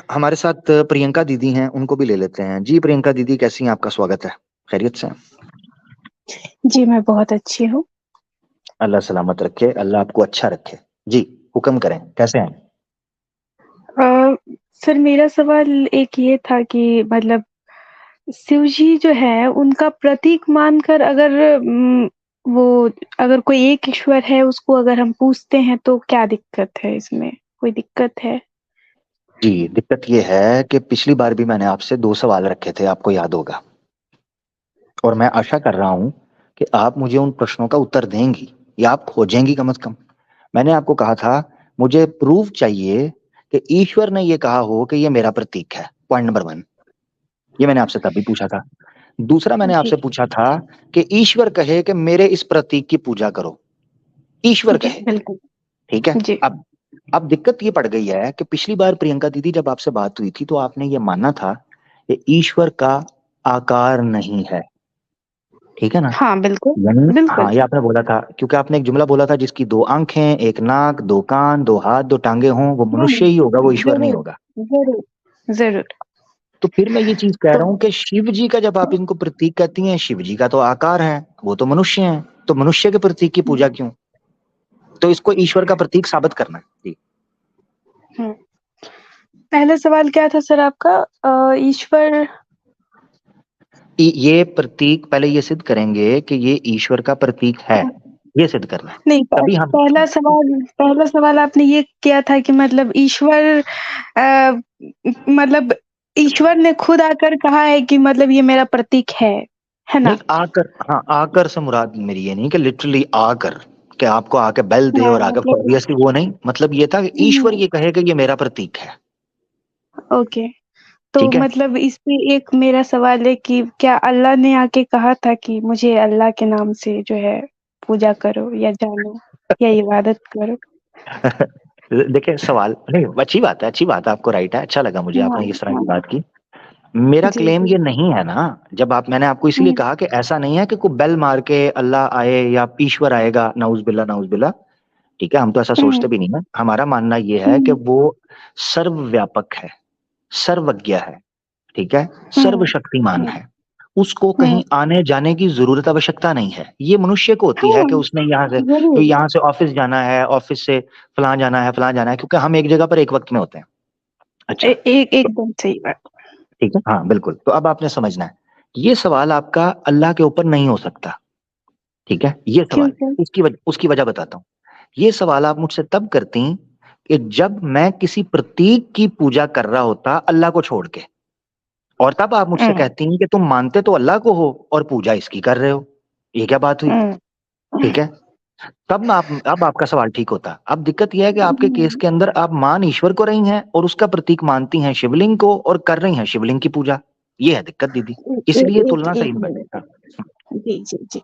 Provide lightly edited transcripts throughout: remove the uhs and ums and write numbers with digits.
हमारे साथ प्रियंका दीदी हैं, उनको भी ले लेते हैं। जी प्रियंका दीदी, कैसी हैं? आपका स्वागत है। खैरियत से हैं? जी, मैं बहुत अच्छी हूँ। अल्लाह सलामत रखे, अल्लाह आपको अच्छा रखे। जी, हुक्म करें, कैसे हैं? अ, सर मेरा सवाल एक ये था कि मतलब शिव जी जो है उनका प्रतीक मानकर वो अगर कोई एक ईश्वर है उसको अगर हम पूजते हैं तो क्या दिक्कत है इसमें? कोई दिक्कत है? जी, दिक्कत ये है कि पिछली बार भी मैंने आपसे 2 सवाल रखे थे, आपको याद होगा। और मैं आशा कर रहा हूं कि आप मुझे उन प्रश्नों का उत्तर देंगी या आप खोजेंगी कम से कम। मैंने आपको कहा था, मुझे प्रूफ चाहिए कि ईश्वर ने ये कहा हो कि ये मेरा प्रतीक है। पॉइंट नंबर 1, ये मैंने आपसे तभी पूछा था। दूसरा मैंने जी, आपसे पूछा था कि ईश्वर कहे कि मेरे इस प्रतीक की पूजा करो। ईश्वर जी, कहे, बिल्कुल। ठीक है। जी, अब दिक्कत ये पड़ गई है कि पिछली बार प्रियंका दीदी जब आपसे बात हुई थी तो आपने ये माना था कि ईश्वर का आकार नहीं है, ठीक है ना। हाँ, बिल्कुल, यानी बिल्कुल। हाँ, ये आपने बोला था क्योंकि आपने एक जुमला बोला था, जिसकी 2 आंखें, एक नाक, 2 कान, 2 हाथ, 2 टांगे हों, वो हुँ, मनुष्य ही होगा, वो ईश्वर नहीं ज़रूर, होगा। ज़रूर, ज़रूर। तो फिर मैं ये चीज कह तो रहा हूँ कि शिव जी का जब आप इनको प्रतीक कहती हैं, शिव जी का तो आकार है, वो तो मनुष्य हैं, तो मनुष्य के प्रतीक की पूजा क्यों? तो इसको ईश्वर का प्रतीक साबित करना है। जी। हुँ, पहला सवाल क्या था सर आपका? ईश्वर ये प्रतीक पहले ये सिद्ध करेंगे कि ये ईश्वर का प्रतीक है, ये सिद्ध करना है, नहीं, तभी हम पहला सवाल आपने ये किया था कि मतलब मतलब ईश्वर ने खुद आकर कहा है कि मतलब ये मेरा प्रतीक है नहीं ना? आकर, हाँ आकर से मुराद मेरी ये नहीं कि लिटरली आकर, कि आपको आके बेल दे हाँ, और आके मतलब ऑब्वियसली वो नहीं, मतलब ये था कि ईश्वर ये कहे कि ये मेरा प्रतीक है। ओके। तो ठीक है। मतलब इस पे एक मेरा सवाल है कि क्या अल्लाह ने आके कहा था कि मुझे अल्लाह के नाम से जो है पूजा करो या जानो या इबादत करो? देखिए सवाल नहीं, अच्छी बात है, अच्छी बात है, आपको राइट है, अच्छा लगा मुझे हाँ, आपने इस तरह की हाँ। बात की। मेरा जी, क्लेम जी। ये नहीं है ना। जब आप, मैंने आपको इसलिए हुँ, कहा कि ऐसा नहीं है कि कोई बेल मार के अल्लाह आए या ईश्वर आएगा, नाउज बिल्ला नाउज बिल्ला। ठीक है, हम तो ऐसा हुँ, सोचते भी नहीं है। हमारा मानना ये है कि हुँ, वो सर्वव्यापक है, सर्वज्ञ है, ठीक है, हुँ, सर्वशक्तिमान हुँ, है। उसको हुँ। कहीं आने जाने की जरूरत आवश्यकता नहीं है। ये मनुष्य को होती है हाँ, कि उसने ज़रूर। यहाँ से ऑफिस जाना है, ऑफिस से फलां जाना है, फलां जाना है, क्योंकि हम एक जगह पर एक वक्त में होते हैं। अच्छा, तो एकदम सही बात। ठीक है, हाँ बिल्कुल। तो अब आपने समझना है, ये सवाल आपका अल्लाह के ऊपर नहीं हो सकता, ठीक है। ये क्यों सवाल, सर? उसकी वजह बताता हूँ। ये सवाल आप मुझसे तब करती कि जब मैं किसी प्रतीक की पूजा कर रहा होता अल्लाह को छोड़ के, और तब आप मुझसे हुँ, कहती हैं कि तुम मानते तो अल्लाह को हो और पूजा इसकी कर रहे हो। ये क्या बात हुई? हुँ, ठीक है। अब आपका सवाल ठीक होता। अब दिक्कत यह है कि आपके केस हुँ। के अंदर आप मान ईश्वर को रही हैं और उसका प्रतीक मानती हैं शिवलिंग को और कर रही हैं शिवलिंग की पूजा। ये है दिक्कत दीदी, ए ए इसलिए एक तुलना सही एक नहीं मिनट। बैठेगा। जी, जी, जी।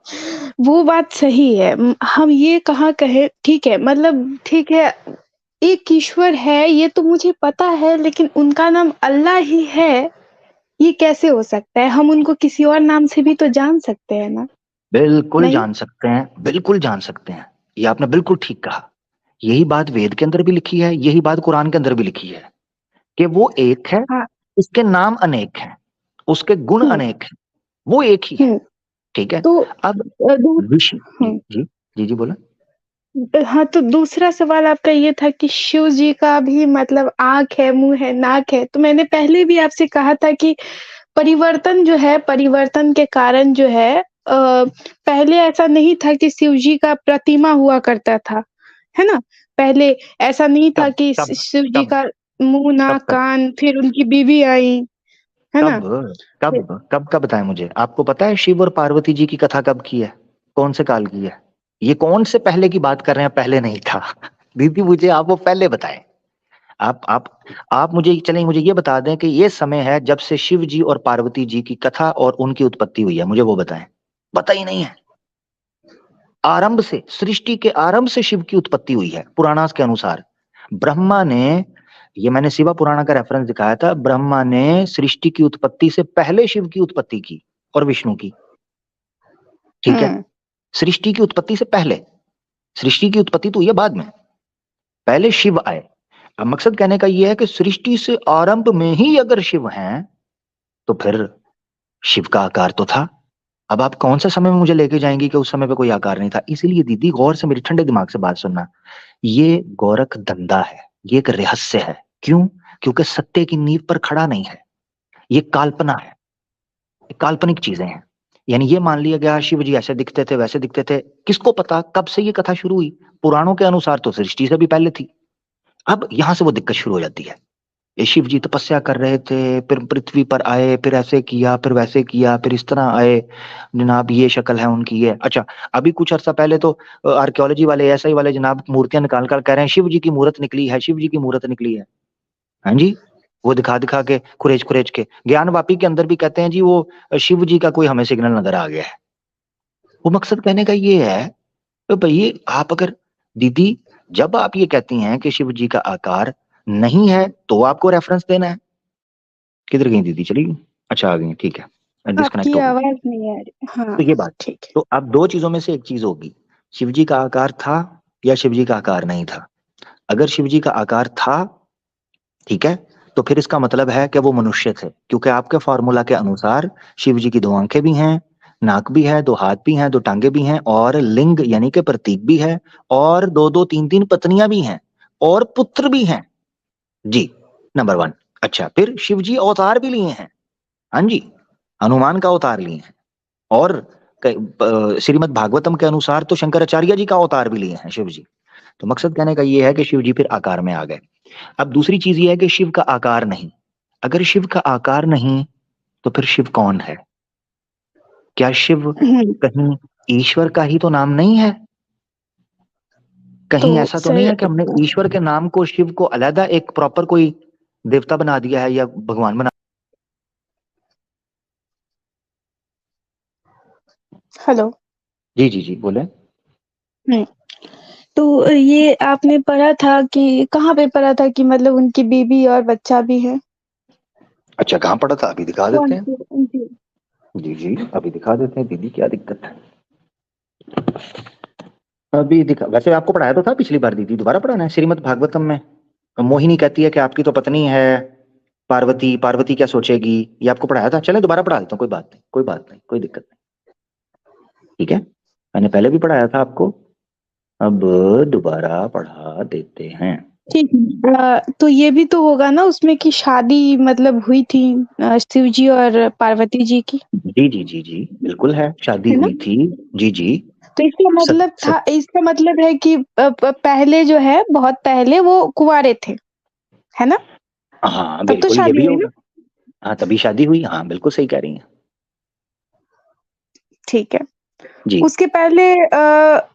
वो बात सही है। हम ये कहाँ कहें ठीक है मतलब ठीक है, एक ईश्वर है ये तो मुझे पता है लेकिन उनका नाम अल्लाह ही है, ये कैसे हो सकता है? हम उनको किसी और नाम से भी तो जान सकते हैं ना? बिल्कुल नहीं? जान सकते हैं, बिल्कुल जान सकते हैं। ये आपने बिल्कुल ठीक कहा। यही बात वेद के अंदर भी लिखी है, यही बात कुरान के अंदर भी लिखी है कि वो एक है, हाँ। उसके नाम अनेक हैं, उसके गुण हुँ, अनेक हैं, वो एक ही है। हुँ। ठीक है। तो अब दू विश्व, जी हुँ। जी, जी जी बोला। हाँ, तो दूसरा सवाल आपका ये था कि शिव जी का भी मतलब आँख है, मुँह है, नाक है, तो मैंने पहले भी आपसे कहा था कि परिवर्तन जो है, परिवर्तन के कारण जो है पहले ऐसा नहीं था कि शिव जी का प्रतिमा हुआ करता था, है ना? पहले ऐसा नहीं था कब कि कब शिव जी कब का मुँह, कब नाक, कब कान फिर उनकी बीवी आई, है कब ना? फिर कब बताएं मुझे? आपको पता है शिव और पार्वती जी की कथा कब की है? कौन से काल की है? ये कौन से पहले की बात कर रहे हैं? पहले नहीं था। दीदी मुझे आप वो पहले बताएं। आप आप आप मुझे चलें, मुझे ये बता दें कि ये समय है जब से शिव जी और पार्वती जी की कथा और उनकी उत्पत्ति हुई है, मुझे वो बताएं। पता ही नहीं है। आरंभ से, सृष्टि के आरंभ से शिव की उत्पत्ति हुई है पुराणास के अनुसार। ब्रह्मा ने, ये मैंने शिवा पुराण का रेफरेंस दिखाया था, ब्रह्मा ने सृष्टि की उत्पत्ति से पहले शिव की उत्पत्ति की और विष्णु की। ठीक है। हुँ, सृष्टि की उत्पत्ति से पहले, सृष्टि की उत्पत्ति तो हुई है बाद में, पहले शिव आए। अब मकसद कहने का ये है कि सृष्टि से आरंभ में ही अगर शिव हैं तो फिर शिव का आकार तो था। अब आप कौन सा समय में मुझे लेके जाएंगी कि उस समय पे कोई आकार नहीं था? इसीलिए दीदी गौर से मेरी ठंडे दिमाग से बात सुनना, ये गोरख धंधा है, ये एक रहस्य है। क्यों? क्योंकि सत्य की नींव पर खड़ा नहीं है, ये काल्पना है, ये काल्पनिक चीजें हैं। यानी ये मान लिया गया शिव जी ऐसे दिखते थे वैसे दिखते थे, किसको पता कब से ये कथा शुरू हुई? पुराणों के अनुसार तो सृष्टि से भी पहले थी। अब यहां से वो दिक्कत शुरू हो जाती है। ये शिव जी तपस्या कर रहे थे, फिर पृथ्वी पर आए, फिर ऐसे किया, फिर वैसे किया, फिर इस तरह आए, जनाब ये शक्ल है उनकी ये। अच्छा, अभी कुछ अर्सा पहले तो आर्कियोलॉजी वाले एसआई वाले जनाब मूर्तियां निकाल कर कह रहे हैं शिव जी की मूर्त निकली है, शिव जी की मूर्त निकली है। हाँ जी, वो दिखा दिखा के खुरेज खुरेज के। ज्ञानवापी के अंदर भी कहते हैं जी वो शिव जी का कोई हमें सिग्नल नजर आ गया है। वो मकसद कहने का ये है तो भई आप अगर दीदी जब आप ये कहती हैं कि शिव जी का आकार नहीं है तो आपको रेफरेंस देना है। किधर गई दीदी? चली गई? अच्छा आ गई, ठीक है, डिस्कनेक्ट आपकी हो गई। आवाज नहीं आ रही। हाँ, तो ये बात, ठीक है। तो अब दो चीजों में से एक चीज होगी, शिव जी का आकार था या शिव जी का आकार नहीं था। अगर शिव जी का आकार था, ठीक है, तो फिर इसका मतलब है कि वो मनुष्य थे, क्योंकि आपके फॉर्मूला के अनुसार शिव जी की दो आंखें भी हैं, नाक भी है, दो हाथ भी हैं, दो टांगे भी हैं, और लिंग यानी कि प्रतीक भी है, और दो दो तीन तीन पत्नियां भी हैं, और पुत्र भी हैं जी। Number one. अच्छा, फिर शिव जी अवतार भी लिए हैं। हाँ जी, हनुमान का अवतार लिए हैं, और श्रीमद् भागवतम के अनुसार तो शंकराचार्य जी का अवतार भी लिए हैं शिव जी। तो मकसद कहने का ये है कि शिव जी फिर आकार में आ गए। अब दूसरी चीज ये है कि शिव का आकार नहीं। अगर शिव का आकार नहीं तो फिर शिव कौन है? क्या शिव कहीं ईश्वर का ही तो नाम नहीं है? तो कहीं ऐसा तो नहीं है कि हमने ईश्वर के नाम को, शिव को अलग एक प्रॉपर कोई देवता बना दिया है या भगवान बना? हेलो। जी जी जी बोले। हुँ। तो ये आपने पढ़ा था कि कहाँ पे पढ़ा था कि मतलब उनकी बीवी और बच्चा भी है? अच्छा, कहाँ पढ़ा था? अभी दिखा देते कौन हैं। से? जी। जी जी अभी दिखा देते हैं दीदी, क्या दिक्कत है? अभी दिखा, वैसे आपको पढ़ाया तो था पिछली बार दीदी, दोबारा पढ़ाना है? श्रीमद् भागवतम में मोहिनी कहती है कि आपकी तो पत्नी है पार्वती, पार्वती क्या सोचेगी, ये आपको पढ़ाया था। चले दोबारा पढ़ा देता हूँ, कोई बात नहीं, कोई बात नहीं, कोई दिक्कत नहीं, ठीक है। मैंने पहले भी पढ़ाया था आपको, अब दोबारा पढ़ा देते हैं। ठीक है। तो ये भी तो होगा ना उसमें कि शादी मतलब हुई थी शिव जी और पार्वती जी की, जी जी जी जी बिल्कुल है, शादी है ना? हुई थी। जी जी। तो सत, सत, इसका मतलब है कि पहले जो है बहुत पहले वो कुँवारे थे, है ना? हाँ तब तो बिल्कुल, ये शादी भी हुई ना? होगा। हाँ तभी शादी हुई, हाँ बिल्कुल सही कह रही हैं। ठीक है। जी उसके पहले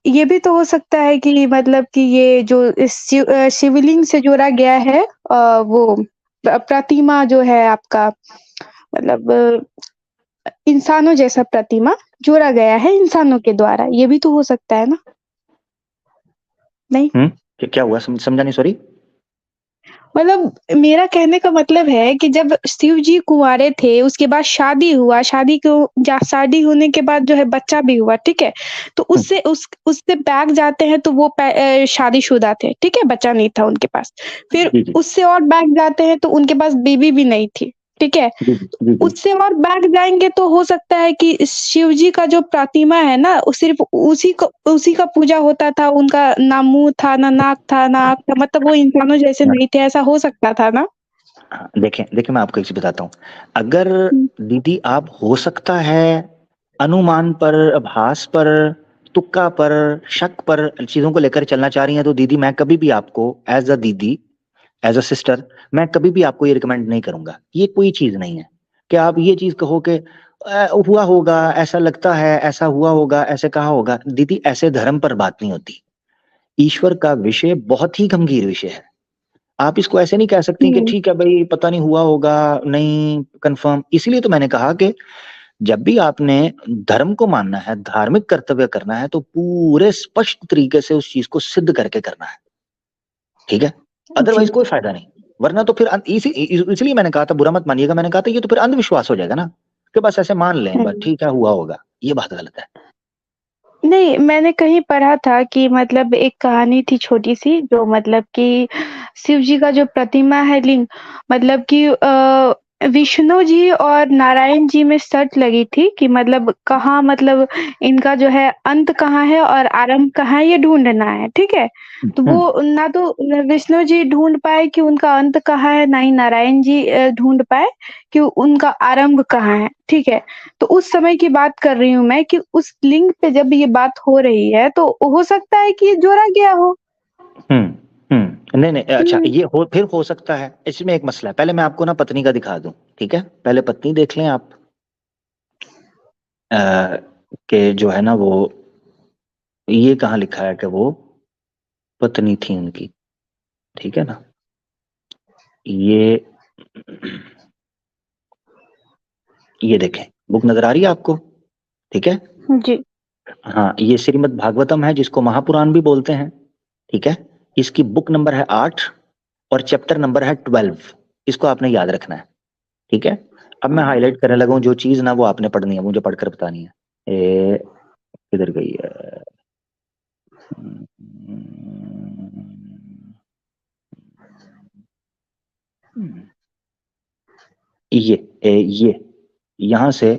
ये भी तो हो सकता है कि मतलब कि ये जो शिवलिंग से जोड़ा गया है वो प्रतिमा जो है आपका मतलब इंसानों जैसा प्रतिमा जोड़ा गया है इंसानों के द्वारा, ये भी तो हो सकता है ना? नहीं? क्या हुआ? समझा नहीं, सॉरी। मतलब मेरा कहने का मतलब है कि जब शिव जी कुँवारे थे, उसके बाद शादी हुआ, शादी होने के बाद जो है बच्चा भी हुआ, ठीक है? तो उससे बैक जाते हैं तो वो शादीशुदा थे, ठीक है? बच्चा नहीं था उनके पास। फिर जी जी उससे और बैक जाते हैं तो उनके पास बीवी भी नहीं थी, ठीक है? जी जी जी जी। उससे और बैक जाएँगे तो हो सकता है कि शिव जी का जो प्रतिमा है ना, वो सिर्फ़ उसी का पूजा होता था, उनका ना मुँह था, ना नाक था, ना आँख था, मतलब वो इंसानों जैसे नहीं थे, ऐसा हो सकता था ना? हाँ, देखें देखें मैं आपको एक चीज बताता हूँ। अगर हुँ। दीदी आप हो सकता है अनुमान पर, आभास पर, तुक्का पर, शक पर चीजों को लेकर चलना चाह रही हैं, तो दीदी मैं कभी भी आपको एज अ दीदी, एज अ सिस्टर, मैं कभी भी आपको ये रिकमेंड नहीं करूंगा। ये कोई चीज नहीं है कि आप ये चीज कहो कि हुआ होगा, ऐसा लगता है, ऐसा हुआ होगा, ऐसे कहा होगा। दीदी ऐसे धर्म पर बात नहीं होती। ईश्वर का विषय बहुत ही गंभीर विषय है। आप इसको ऐसे नहीं कह सकती कि हुँ। ठीक है भाई पता नहीं हुआ होगा, नहीं कंफर्म। इसलिए तो मैंने कहा कि जब भी आपने धर्म को मानना है, धार्मिक कर्तव्य करना है, तो पूरे स्पष्ट तरीके से उस चीज को सिद्ध करके करना है, ठीक है? जी। अदरवाइज कोई फायदा नहीं। वरना तो फिर इसलिए मैंने कहा था, बुरा मत मानिएगा, मैंने कहा था ये तो फिर अंधविश्वास हो जाएगा ना, कि बस ऐसे मान लें, बस हुँ। ठीक है हुआ होगा। ये बात गलत है। नहीं, मैंने कहीं पढ़ा था कि मतलब एक कहानी थी छोटी-सी, जो मतलब कि शिव जी का जो प्रतिमा है लिंग, मतलब कि विष्णु जी और नारायण जी में शर्त लगी थी कि मतलब कहाँ, मतलब इनका जो है अंत कहाँ है और आरंभ कहाँ है, ये ढूँढना है, ठीक है? तो हम्म वो ना तो विष्णु जी ढूँढ पाए कि उनका अंत कहाँ है, ना ही नारायण जी ढूँढ पाए कि उनका आरंभ कहाँ है, ठीक है? तो उस समय की बात कर रही हूँ मैं कि उस लिंक पे जब ये बात हो रही है, तो हो सकता है कि ये जोड़ा गया हो। नहीं नहीं, अच्छा, हुँ। ये फिर हो सकता है। इसमें एक मसला है, पहले मैं आपको ना पत्नी का दिखा दूं, ठीक है? पहले पत्नी देख लें आप, कि जो है ना वो, ये कहाँ लिखा है कि वो पत्नी थी उनकी, ठीक है ना? ये ये देखें, बुक नजर आ रही है आपको? ठीक है। जी। हाँ, ये श्रीमद् भागवतम है, जिसको महापुराण भी बोलते हैं, ठीक है? इसकी बुक नंबर है 8 और चैप्टर नंबर है 12। इसको आपने याद रखना है, ठीक है? अब मैं हाईलाइट करने लगा हूँ जो चीज ना, वो आपने पढ़नी है, मुझे पढ़कर बतानी है। किधर गई है? ये यहां से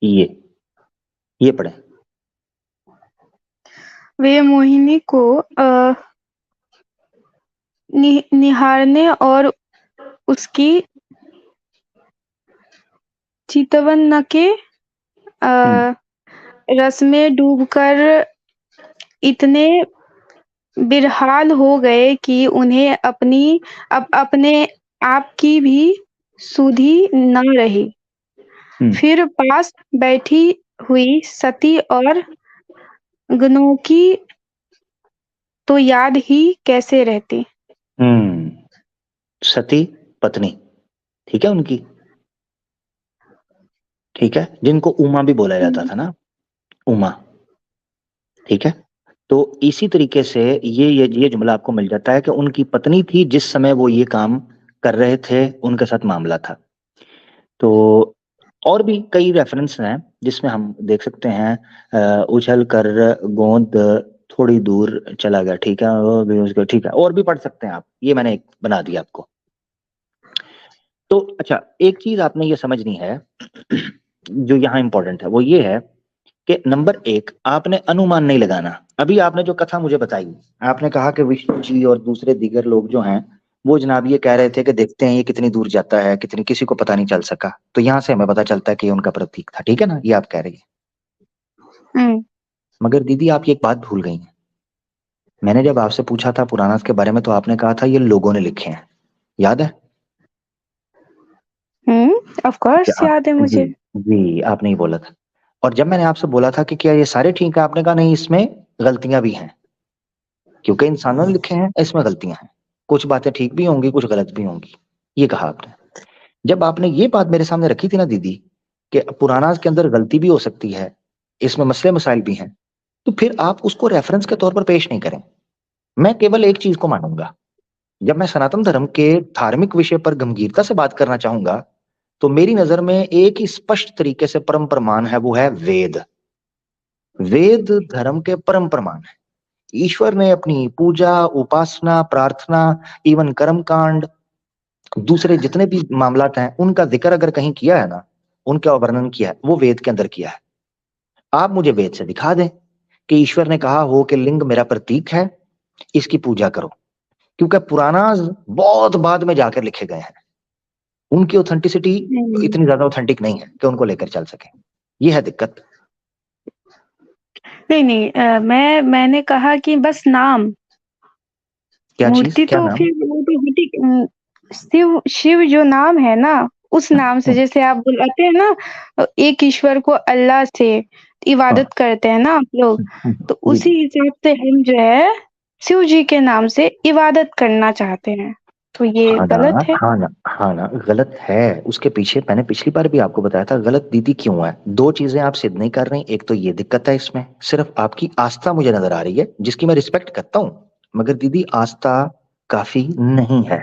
ये पढ़े। वे मोहिनी को निहारने और उसकी चितवन न के हम्म रस में डूबकर इतने बेहाल हो गए कि उन्हें अपने आप की भी सुधि न रही। हम्म फिर पास बैठी हुई सती और गनों की तो याद ही कैसे रहती। हम्म सती पत्नी, ठीक है उनकी, ठीक है, जिनको उमा भी बोला जाता हुँ। था ना, उमा, ठीक है? तो इसी तरीके से ये जुमला आपको मिल जाता है कि उनकी पत्नी थी जिस समय वो ये काम कर रहे थे, उनके साथ मामला था। तो और भी कई रेफरेंस हैं जिसमें हम देख सकते हैं, उछल कर गोंद थोड़ी दूर चला गया, ठीक है, वो भी उसको, ठीक है, और भी पढ़ सकते हैं आप, ये मैंने एक बना दिया आपको। तो अच्छा, एक चीज आपने ये समझनी है जो यहाँ इंपॉर्टेंट है, वो ये है कि नंबर एक, आपने अनुमान नहीं लगाना। अभी आपने जो कथा मुझे बताई, आपने कहा कि विष्णु जी और दूसरे दीगर लोग जो हैं, वो जनाब ये कह रहे थे कि देखते हैं ये कितनी दूर जाता है, कितनी, किसी को पता नहीं चल सका। तो यहाँ से हमें पता चलता है कि ये उनका प्रतीक था, ठीक है ना? ये आप कह रही है। हुँ। मगर दीदी आप ये एक बात भूल गई हैं। मैंने जब आपसे पूछा था पुराणास के बारे में, तो आपने कहा था ये लोगों ने लिखे हैं, याद है? हुँ, ऑफ़ क्या कोर्स याद है जी, मुझे। जी, आपने ही बोला था। और जब मैंने आपसे बोला था कि क्या ये सारे ठीक है, आपने कहा नहीं, इसमें गलतियां भी हैं, क्योंकि इंसानों ने लिखे हैं, इसमें गलतियां हैं, कुछ बातें ठीक भी होंगी, कुछ गलत भी होंगी, ये कहा आपने। जब आपने ये बात मेरे सामने रखी थी ना दीदी, कि पुराना के अंदर गलती भी हो सकती है, इसमें मसले मसाइल भी हैं, तो फिर आप उसको रेफरेंस के तौर पर पेश नहीं करें। मैं केवल एक चीज को मानूंगा, जब मैं सनातन धर्म के धार्मिक विषय पर गंभीरता से बात करना चाहूंगा, तो मेरी नजर में एक ही स्पष्ट तरीके से परम प्रमाण है, वो है वेद। वेद धर्म के परम प्रमाण है। ईश्वर ने अपनी पूजा, उपासना, प्रार्थना, इवन कर्म कांड, दूसरे जितने भी मामलात हैं, उनका जिक्र अगर कहीं किया है ना, उनका वर्णन किया है, वो वेद के अंदर किया है। आप मुझे वेद से दिखा दें कि ईश्वर ने कहा हो कि लिंग मेरा प्रतीक है, इसकी पूजा करो। क्योंकि पुराना बहुत बाद में जाकर लिखे गए हैं, उनकी ऑथेंटिसिटी हुँ। इतनी ज्यादा ऑथेंटिक नहीं है कि उनको लेकर चल सके। ये है दिक्कत। नहीं, नहीं, मैंने कहा कि बस नाम, क्या चीज, मूर्ति क्या तो नाम? फिर वो तो हटी। शिव शिव जो नाम है ना, उस हम्म, नाम से हम्म, जैसे आप बुलाते हैं ना, एक ईश्वर को अल्लाह से हाँ, इबादत करते हैं ना आप लोग, तो जी उसी जी। हिसाब से हम जो है शिव जी के नाम से इबादत करना चाहते हैं, तो ये हाँ ना, गलत है। हाँ ना, हाँ ना, गलत है। उसके पीछे मैंने पिछली बार भी आपको बताया था, गलत दीदी क्यों है। दो चीजें आप सिद्ध नहीं कर रही, एक तो ये दिक्कत है इसमें, सिर्फ आपकी आस्था मुझे नजर आ रही है, जिसकी मैं रिस्पेक्ट करता हूँ, मगर दीदी आस्था काफी नहीं है।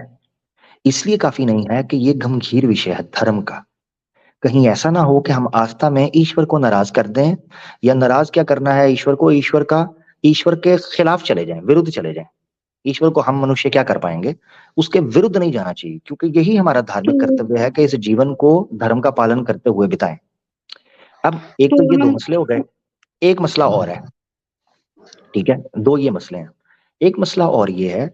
इसलिए काफी नहीं है कि ये गंभीर विषय है धर्म का। कहीं ऐसा ना हो कि हम आस्था में ईश्वर को नाराज कर दें, या नाराज क्या करना है ईश्वर को, ईश्वर के खिलाफ चले जाएं, विरुद्ध चले जाएं। ईश्वर को हम मनुष्य क्या कर पाएंगे, उसके विरुद्ध नहीं जाना चाहिए, क्योंकि यही हमारा धार्मिक तो कर्तव्य है कि इस जीवन को धर्म का पालन करते हुए बिताएं। अब एक तो तो ये दो हम मसले हो गए, एक मसला और है, ठीक है, दो ये मसले हैं। एक मसला और ये है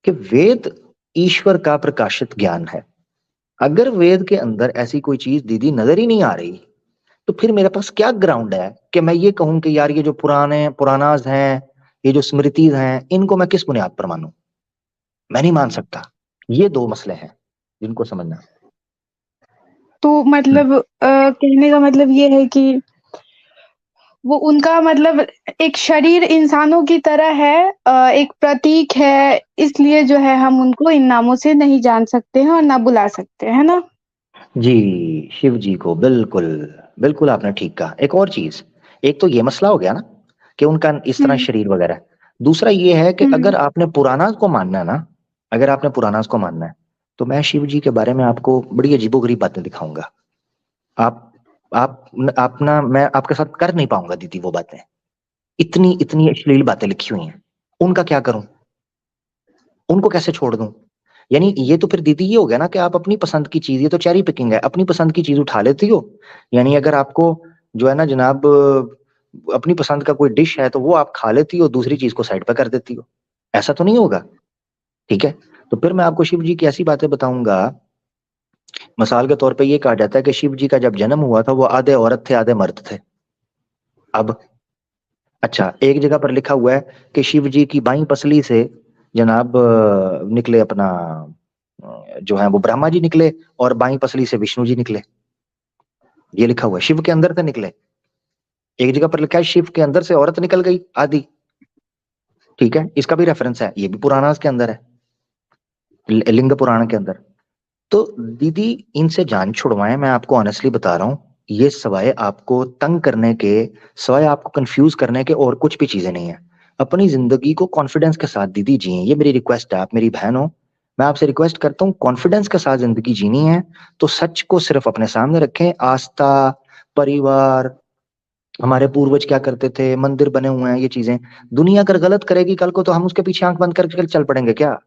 कि वेद ईश्वर का प्रकाशित ज्ञान है। अगर वेद के अंदर ऐसी कोई चीज दीदी नजर ही नहीं आ रही, तो फिर मेरे पास क्या ग्राउंड है कि मैं ये कहूं कि यार ये जो पुरानाज हैं, ये जो स्मृतिज हैं, इनको मैं किस बुनियाद पर मानूं? मैं नहीं मान सकता। ये दो मसले हैं जिनको समझना। तो मतलब कहने का मतलब ये है कि वो उनका मतलब एक शरीर इंसानों की तरह है, एक प्रतीक है, इसलिए जो है हम उनको इन नामों से नहीं जान सकते हैं और ना बुला सकते हैं, है ना? जी, शिव जी को बिल्कुल, बिल्कुल आपने ठीक कहा। एक और चीज, एक तो ये मसला हो गया ना कि उनका इस तरह हुँ, शरीर वगैरह। दूसरा ये है कि हुँ। अगर आपने पुरानास को मानना है ना, अगर आपने पुरानास को मानना है, तो मैं शिव जी के बारे में आपको बड़ी अजीबोगरीब बातें दिखाऊंगा। आप आप ना, मैं आपके साथ कर नहीं पाऊंगा दीदी वो बातें। इतनी इतनी अश्लील बातें लिखी हुई हैं, उनका क्या करूं? उनको कैसे छोड़ दूं? यानी ये तो फिर दीदी ये हो गया ना कि आप अपनी पसंद की चीज, ये तो चेरी पिकिंग है, अपनी पसंद की चीज उठा लेती हो। यानी अगर आपको जो है ना जनाब, अपनी पसंद का कोई डिश है तो वो आप खा लेती हो, दूसरी चीज को साइड पे कर देती हो। ऐसा तो नहीं होगा, ठीक है? तो फिर मैं आपको शिव जी की ऐसी बातें बताऊंगा। मिसाल के तौर पे ये कहा जाता है कि शिव जी का जब जन्म हुआ था वो आधे औरत थे आधे मर्द थे। अब अच्छा, एक जगह पर लिखा हुआ है कि शिव जी की बाईं पसली से जनाब निकले अपना, जो है वो ब्रह्मा जी निकले, और बाईं पसली से विष्णु जी निकले। ये लिखा हुआ है, शिव के अंदर से निकले। एक जगह पर लिखा है शिव के अंदर से औरत निकल गई आदि, ठीक है, इसका भी रेफरेंस है, ये भी पुराणास के अंदर है, लिंग पुराण के अंदर। तो दीदी इनसे जान छुड़वाएं, मैं आपको ऑनेस्टली बता रहा हूँ। ये सवाए आपको तंग करने के, सवाए आपको कंफ्यूज करने के, और कुछ भी चीजें नहीं है। अपनी जिंदगी को कॉन्फिडेंस के साथ दीदी जिए, ये मेरी रिक्वेस्ट है। आप मेरी बहन हो, मैं आपसे रिक्वेस्ट करता हूँ, कॉन्फिडेंस के साथ जिंदगी जीनी है तो सच को सिर्फ अपने सामने रखें। आस्था, परिवार, हमारे पूर्वज क्या करते थे, मंदिर बने हुए हैं, ये चीजें, दुनिया अगर गलत करेगी कल को तो हम उसके पीछे आंख बंद करके चल पड़ेंगे क्या?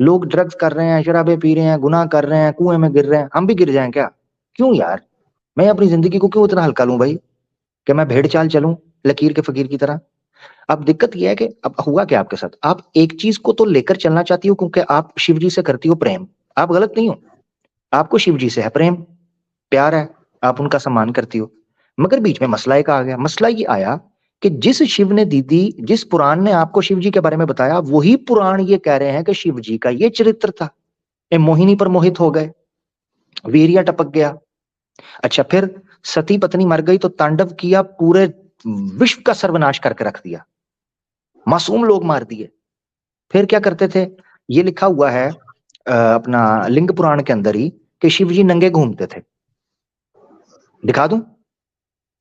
लोग ड्रग्स कर रहे हैं, शराबे पी रहे हैं, गुनाह कर रहे हैं, कुएं में गिर रहे हैं, हम भी गिर जाएं क्या? क्यों यार? मैं अपनी जिंदगी को क्यों इतना हल्का लूं भाई, कि मैं भेड़ चाल चलूं लकीर के फकीर की तरह? अब दिक्कत यह है कि अब हुआ क्या आपके साथ, आप एक चीज को तो लेकर चलना चाहती हो क्योंकि आप शिव जी से करती हो प्रेम। आप गलत नहीं हो, आपको शिव जी से है प्रेम, प्यार है, आप उनका सम्मान करती हो। मगर बीच में मसला एक आ गया। मसला ये आया कि जिस शिव ने दीदी, जिस पुराण ने आपको शिव जी के बारे में बताया, वही पुराण ये कह रहे हैं कि शिव जी का ये चरित्र था। ये मोहिनी पर मोहित हो गए, वीरिया टपक गया। अच्छा, फिर सती पत्नी मर गई तो तांडव किया, पूरे विश्व का सर्वनाश करके रख दिया, मासूम लोग मार दिए। फिर क्या करते थे? ये लिखा हुआ है अपना लिंग पुराण के अंदर ही कि शिव जी नंगे घूमते थे। दिखा दूं?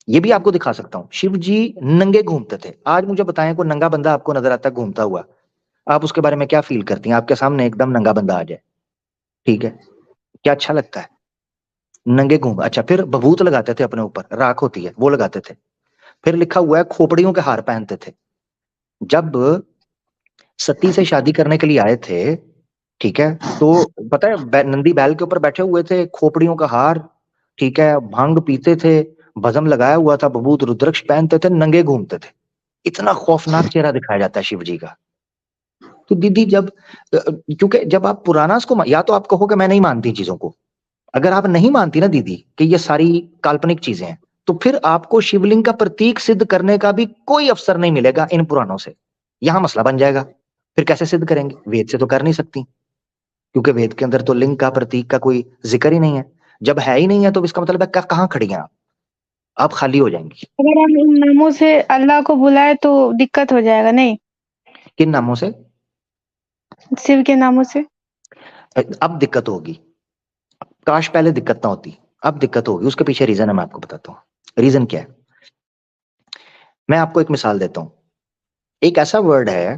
ये भी आपको दिखा सकता हूं, शिव जी नंगे घूमते थे। आज मुझे बताएं, कोई नंगा बंदा आपको नजर आता है घूमता हुआ, आप उसके बारे में क्या फील करती हैं? आपके सामने एकदम नंगा बंदा आ जाए, ठीक है, क्या अच्छा लगता है? नंगे घूम, अच्छा, फिर भभूत लगाते थे अपने ऊपर, राख होती है वो लगाते थे। फिर लिखा हुआ है खोपड़ियों के हार पहनते थे। जब सती से शादी करने के लिए आए थे, ठीक है, तो पता है नंदी बैल के ऊपर बैठे हुए थे, खोपड़ियों का हार, ठीक है, भांग पीते थे, भस्म लगाया हुआ था, भभूत रुद्राक्ष पहनते थे, नंगे घूमते थे। इतना खौफनाक चेहरा दिखाया जाता है शिव जी का। तो दीदी जब क्योंकि जब आप पुराना उसको, या तो आप कहो कि मैं नहीं मानती चीजों को। अगर आप नहीं मानती ना दीदी कि ये सारी काल्पनिक चीजें हैं, तो फिर आपको शिवलिंग का प्रतीक सिद्ध करने का भी कोई अवसर नहीं मिलेगा इन पुराणों से। यहां मसला बन जाएगा। फिर कैसे सिद्ध करेंगे? वेद से तो कर नहीं सकती, क्योंकि वेद के अंदर तो लिंग का, प्रतीक का कोई जिक्र ही नहीं है। जब है ही नहीं है तो इसका मतलब है कहाँ खड़ी हैं आप खाली हो जाएंगी। अगर हम इन नामों से अल्लाह को बुलाएँ तो दिक्कत हो जाएगा, नहीं? किन नामों से? शिव के नामों से? अब दिक्कत होगी, काश पहले दिक्कत ना होती। अब दिक्कत होगी, उसके पीछे रीजन है, मैं आपको बताता हूँ रीजन क्या है। मैं आपको एक मिसाल देता हूँ। एक ऐसा वर्ड है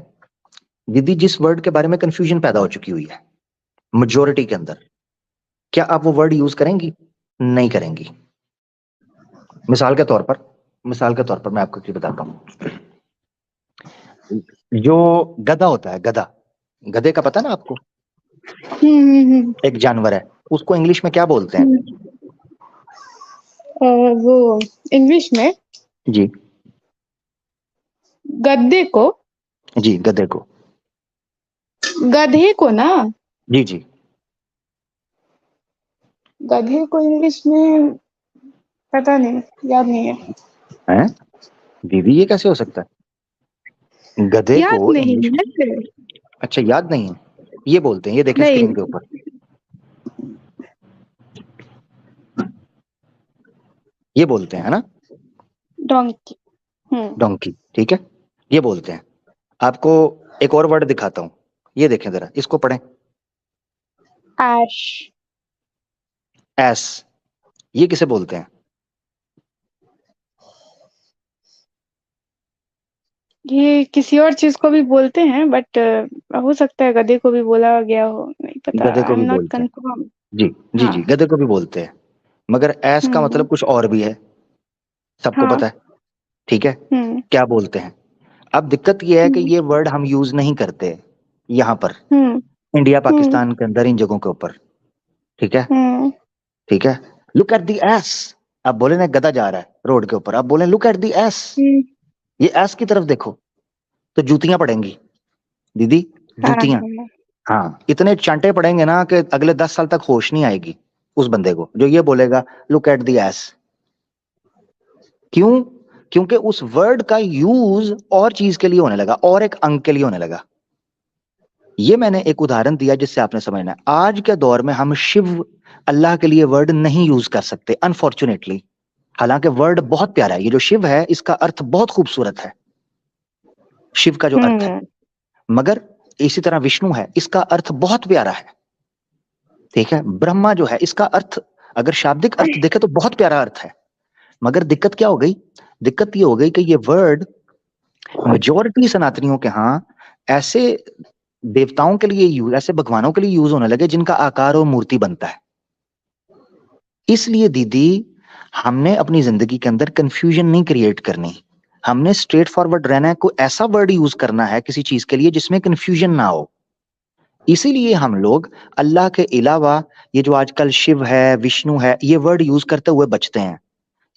दीदी जिस वर्ड के बारे में कंफ्यूजन पैदा हो चुकी हुई है मेजोरिटी के अंदर। क्या आप वो वर्ड यूज करेंगी? नहीं करेंगी। मिसाल के तौर पर मैं आपको चीज बताता हूँ। जो गधा होता है, गधे का पता ना आपको, एक जानवर है, उसको इंग्लिश में क्या बोलते हैं? वो इंग्लिश में जी गद्दे को, जी, गधे को। गधे को ना, जी जी। गधे को इंग्लिश में पता नहीं, याद नहीं है। हैं दीदी, ये कैसे हो सकता है? गधे को याद नहीं इंग्लिश में, है। अच्छा याद नहीं है, ये बोलते हैं, ये देखें नहीं, स्क्रीन के ऊपर, ये बोलते हैं, है ना, डोंकी। डोंकी, ठीक है, ये बोलते हैं। आपको एक और वर्ड दिखाता हूं, ये देखें जरा, इसको पढ़ें। ऐश। एस, ये किसे बोलते हैं? ये किसी और चीज को भी बोलते हैं, बट हो सकता है गधे को भी बोला गया हो, नहीं पता, गधे आई को एम भी नॉट बोलते हैं, कंफर्म। जी जी हाँ। जी, गधे को भी बोलते हैं, मगर एस का हम्म। मतलब कुछ और भी है, सबको हाँ। पता है, ठीक है, हम्म। क्या बोलते हैं? अब दिक्कत ये है कि हम्म। ये वर्ड हम यूज नहीं करते यहाँ पर, हम्म। इंडिया हम्म। पाकिस्तान के अंदर, इन जगहों के ऊपर, ठीक है, हम्म। ठीक है। लुक एट दी एस, आप बोले ना गधा जा रहा है रोड के ऊपर, आप बोले लुक एट दी एस, हम्म। ये एस की तरफ देखो, तो जूतियां पड़ेंगी दीदी, हाँ जूतियां। हाँ। हाँ, इतने चांटे पड़ेंगे ना कि अगले 10 साल तक होश नहीं आएगी उस बंदे को जो ये बोलेगा लुक एट दी एस। क्यों? क्योंकि उस वर्ड का यूज और चीज के लिए होने लगा, और एक अंग के लिए होने लगा। ये मैंने एक उदाहरण दिया जिससे आपने समझना है। आज के दौर में हम शिव, अल्लाह के लिए वर्ड नहीं यूज कर सकते अनफॉर्चुनेटली, हालांकि वर्ड बहुत प्यारा है। ये जो शिव है, इसका अर्थ बहुत खूबसूरत है, शिव का जो अर्थ है। हम्म। मगर इसी तरह विष्णु है, इसका अर्थ बहुत प्यारा है, ठीक है। ब्रह्मा जो है, इसका अर्थ अगर शाब्दिक अर्थ देखे तो बहुत प्यारा अर्थ है। मगर दिक्कत क्या हो गई? दिक्कत ये हो गई कि ये वर्ड मेजोरिटी सनातनियों के यहाँ ऐसे देवताओं के लिए यूज, ऐसे भगवानों के लिए यूज होने लगे जिनका आकार और मूर्ति बनता है। इसलिए दीदी, हमने अपनी जिंदगी के अंदर कंफ्यूजन नहीं क्रिएट करनी, हमने स्ट्रेट फॉरवर्ड रहना है। कोई ऐसा वर्ड यूज करना है किसी चीज के लिए जिसमें कंफ्यूजन ना हो। इसीलिए हम लोग अल्लाह के अलावा ये जो आजकल शिव है, विष्णु है, ये वर्ड यूज करते हुए बचते हैं।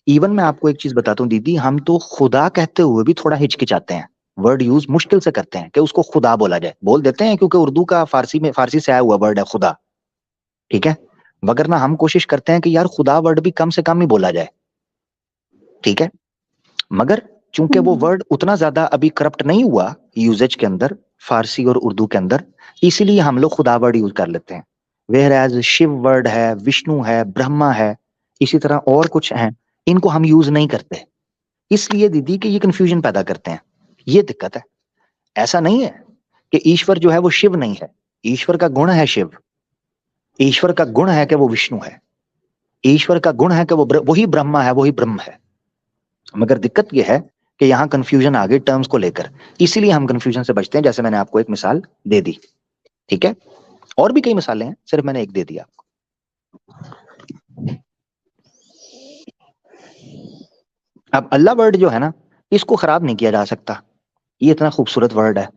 इवन मैं आपको एक चीज बताता हूँ दीदी, हम तो खुदा कहते हुए भी थोड़ा हिचकिचाते हैं, वर्ड यूज मुश्किल से करते हैं कि उसको खुदा बोला जाए। बोल देते हैं क्योंकि उर्दू का फारसी से आया हुआ वर्ड है खुदा, ठीक है। मगर ना हम कोशिश करते हैं कि यार खुदा वर्ड भी कम से कम ही बोला जाए, ठीक है। मगर चूंकि वो हम्म। वर्ड उतना ज्यादा अभी करप्ट नहीं हुआ यूजेज के अंदर, फारसी और उर्दू के अंदर, इसीलिए हम लोग खुदा वर्ड यूज कर लेते हैं। वेयर एज शिव वर्ड है, विष्णु है, ब्रह्मा है, इसी तरह और कुछ हैं, इनको हम यूज नहीं करते। इसलिए दीदी कि ये कंफ्यूजन पैदा करते हैं, ये दिक्कत है। ऐसा नहीं है कि ईश्वर जो है वो शिव नहीं है, ईश्वर का गुण है शिव, ईश्वर का गुण है कि वो विष्णु है, ईश्वर का गुण है कि वो वही ब्रह्मा है, वही ब्रह्म है। मगर दिक्कत यह है कि यहाँ कंफ्यूजन आ गई टर्म्स को लेकर, इसीलिए हम कंफ्यूजन से बचते हैं। जैसे मैंने आपको एक मिसाल दे दी, ठीक है, और भी कई मिसालें हैं, सिर्फ मैंने एक दे दी आपको। अब अल्लाह वर्ड जो है ना, इसको खराब नहीं किया जा सकता, ये इतना खूबसूरत वर्ड है।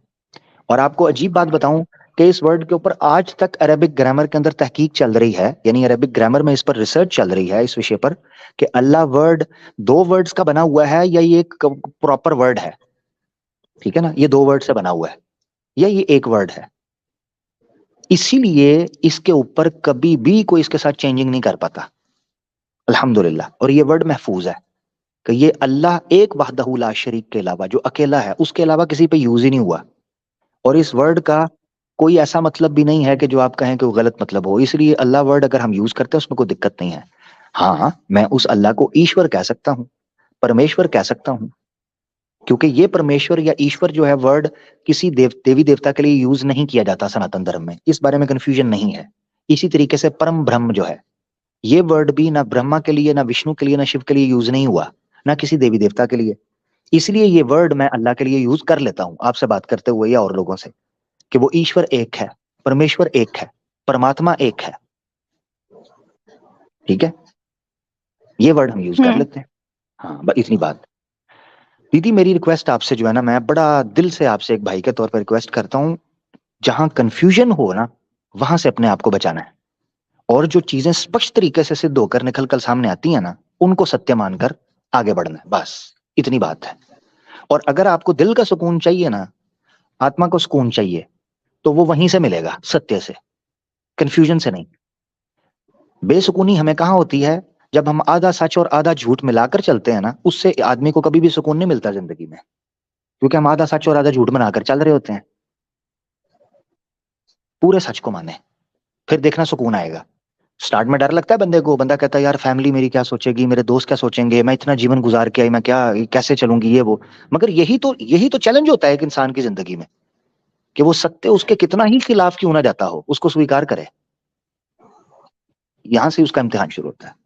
और आपको अजीब बात बताऊं कि इस वर्ड के ऊपर आज तक अरेबिक ग्रामर के अंदर तहकीक चल रही है, यानी अरेबिक ग्रामर में इस पर रिसर्च चल रही है, इस विषय पर, कि अल्लाह वर्ड दो वर्ड्स का बना हुआ है या ये एक प्रॉपर वर्ड है, ठीक है ना, ये दो वर्ड से बना हुआ है या ये एक वर्ड है। इसीलिए इसके ऊपर कभी भी कोई इसके साथ चेंजिंग नहीं कर पाता, अल्हम्दुलिल्लाह। और ये वर्ड महफूज है कि ये अल्लाह एक वहदहू ला शरीक के अलावा, जो अकेला है, उसके अलावा किसी पे यूज ही नहीं हुआ। और इस वर्ड का कोई ऐसा मतलब भी नहीं है कि जो आप कहें कि वो गलत मतलब हो, इसलिए अल्लाह वर्ड अगर हम यूज करते हैं उसमें कोई दिक्कत नहीं है। हाँ, मैं उस अल्लाह को ईश्वर कह सकता हूँ, परमेश्वर कह सकता हूँ, क्योंकि ये परमेश्वर या ईश्वर जो है वर्ड किसी देवी देवता के लिए यूज नहीं किया जाता सनातन धर्म में, इस बारे में कंफ्यूजन नहीं है। इसी तरीके से परम ब्रह्म जो है, ये वर्ड भी ना ब्रह्मा के लिए, ना विष्णु के लिए, ना शिव के लिए यूज नहीं हुआ, ना किसी देवी देवता के लिए। इसलिए ये वर्ड मैं अल्लाह के लिए यूज कर लेता हूँ आपसे बात करते हुए या और लोगों से, कि वो ईश्वर एक है, परमेश्वर एक है, परमात्मा एक है, ठीक है। ये वर्ड हम यूज कर लेते हैं। हाँ, इतनी बात। दीदी मेरी रिक्वेस्ट आपसे जो है ना, मैं बड़ा दिल से आपसे एक भाई के तौर पर रिक्वेस्ट करता हूँ, जहां कंफ्यूजन हो ना वहां से अपने आप को बचाना है, और जो चीजें स्पष्ट तरीके से सिद्ध होकर निकल कर सामने आती है ना, उनको सत्य मानकर आगे बढ़ना है, बस इतनी बात है। और अगर आपको दिल का सुकून चाहिए ना, आत्मा को सुकून चाहिए, तो वो वहीं से मिलेगा, सत्य से, कंफ्यूजन से नहीं। बेसुकूनी हमें कहाँ होती है? जब हम आधा सच और आधा झूठ मिलाकर चलते हैं ना, उससे आदमी को कभी भी सुकून नहीं मिलता जिंदगी में, क्योंकि हम आधा सच और आधा झूठ बनाकर चल रहे होते हैं। पूरे सच को माने, फिर देखना सुकून आएगा। स्टार्ट में डर लगता है बंदे को, बंदा कहता है यार फैमिली मेरी क्या सोचेगी, मेरे दोस्त क्या सोचेंगे, मैं इतना जीवन गुजार के आई, मैं क्या कैसे चलूंगी, ये वो। मगर यही तो चैलेंज होता है एक इंसान की जिंदगी में, कि वो सत्य उसके कितना ही खिलाफ क्यों ना जाता हो, उसको स्वीकार करे। यहां से उसका इम्तिहान शुरू होता है।